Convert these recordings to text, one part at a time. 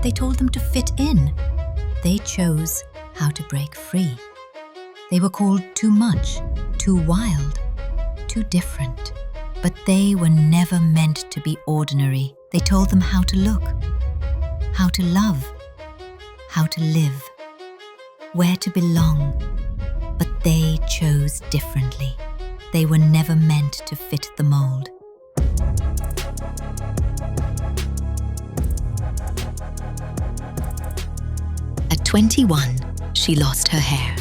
They told them to fit in. They chose how to break free. They were called too much, too wild, too different. But they were never meant to be ordinary. They told them how to look, how to love, how to live, where to belong. But they chose differently. They were never meant to fit the mold. At 21, she lost her hair,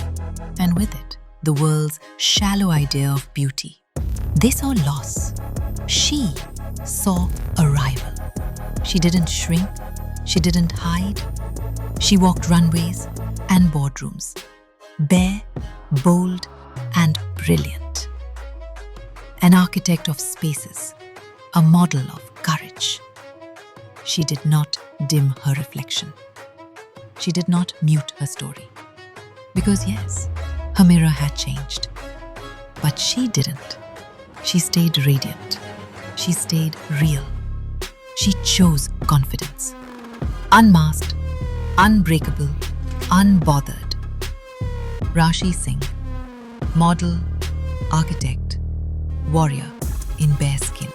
and with it, the world's shallow idea of beauty. They saw loss. She saw arrival. She didn't shrink. She didn't hide. She walked runways and boardrooms, bare, bold, and brilliant. An architect of spaces, a model of courage. She did not dim her reflection. She did not mute her story. Because yes, her mirror had changed. But she didn't. She stayed radiant. She stayed real. She chose confidence. Unmasked, unbreakable, unbothered. Rashi Singh, model, architect, warrior in bare skin.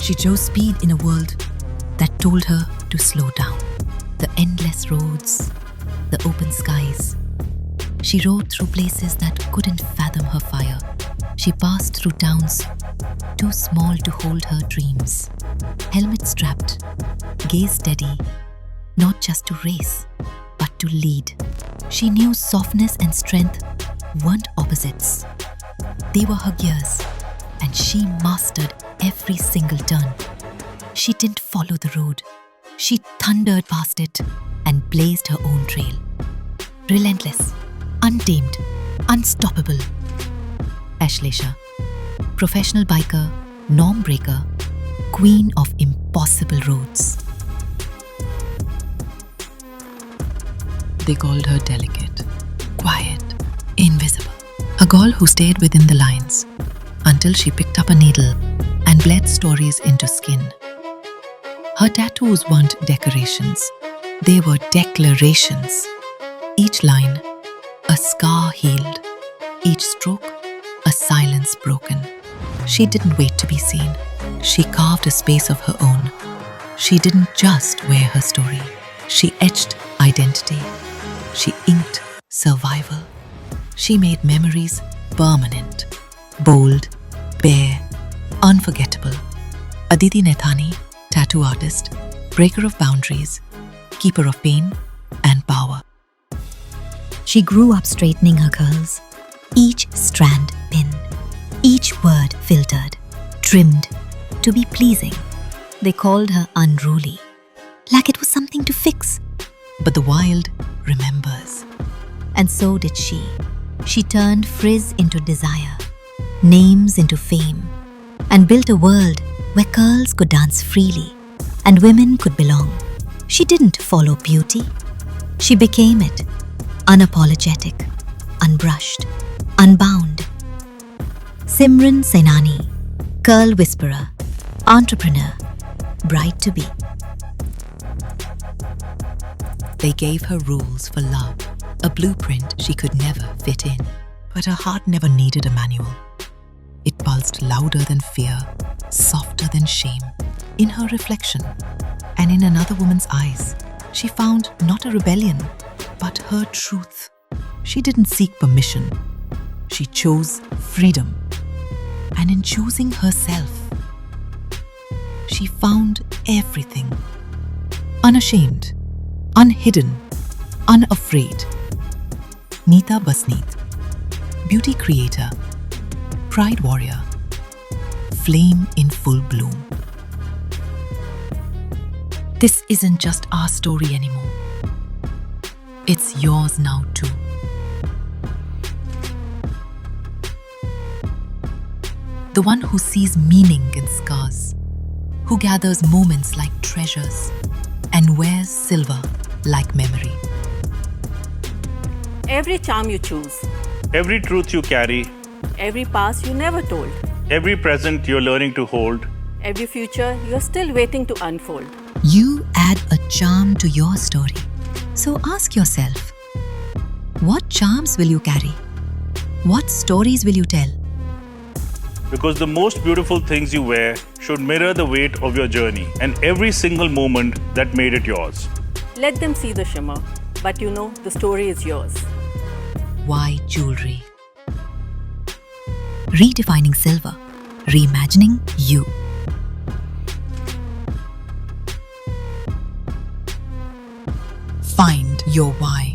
She chose speed in a world that told her to slow down. The endless roads, the open skies. She rode through places that couldn't fathom her fire. She passed through towns too small to hold her dreams. Helmet strapped, gaze steady, not just to race, but to lead. She knew softness and strength weren't opposites. They were her gears, and she mastered every single turn. She didn't follow the road. She thundered past it and blazed her own trail. Relentless, untamed, unstoppable. Ashlesha, professional biker, norm breaker, queen of impossible roads. They called her delicate, quiet, invisible. A girl who stayed within the lines until she picked up a needle and bled stories into skin. Her tattoos weren't decorations, they were declarations. Each line, a scar healed. Each stroke, a silence broken. She didn't wait to be seen. She carved a space of her own. She didn't just wear her story. She etched identity. She inked survival. She made memories permanent, bold, bare, unforgettable. Aditi Naithani, tattoo artist, breaker of boundaries, keeper of pain and power. She grew up straightening her curls, each strand pinned, each word filtered, trimmed to be pleasing. They called her unruly, like it was something to fix. But the wild remembers. And so did she. She turned frizz into desire, names into fame, and built a world where curls could dance freely and women could belong. She didn't follow beauty. She became it, unapologetic, unbrushed, unbound. Simran Sainani, curl whisperer, entrepreneur, bride to be. They gave her rules for love, a blueprint she could never fit in. But her heart never needed a manual. It pulsed louder than fear, softer than shame. In her reflection, and in another woman's eyes, she found not a rebellion, but her truth. She didn't seek permission. She chose freedom. And in choosing herself, she found everything. Unashamed, unhidden, unafraid. Nita Basnet, beauty creator, pride warrior, flame in full bloom. This isn't just our story anymore. It's yours now too. The one who sees meaning in scars, who gathers moments like treasures and wears silver like memory. Every charm you choose, Every truth you carry, every past you never told, every present you're learning to hold, Every future you're still waiting to unfold. You add a charm to your story. So ask yourself, what charms will you carry? What stories will you tell? Because the most beautiful things you wear should mirror the weight of your journey and every single moment that made it yours. Let them see the shimmer, but you know the story is yours. Why jewelry? Redefining silver. Reimagining you. Find your why.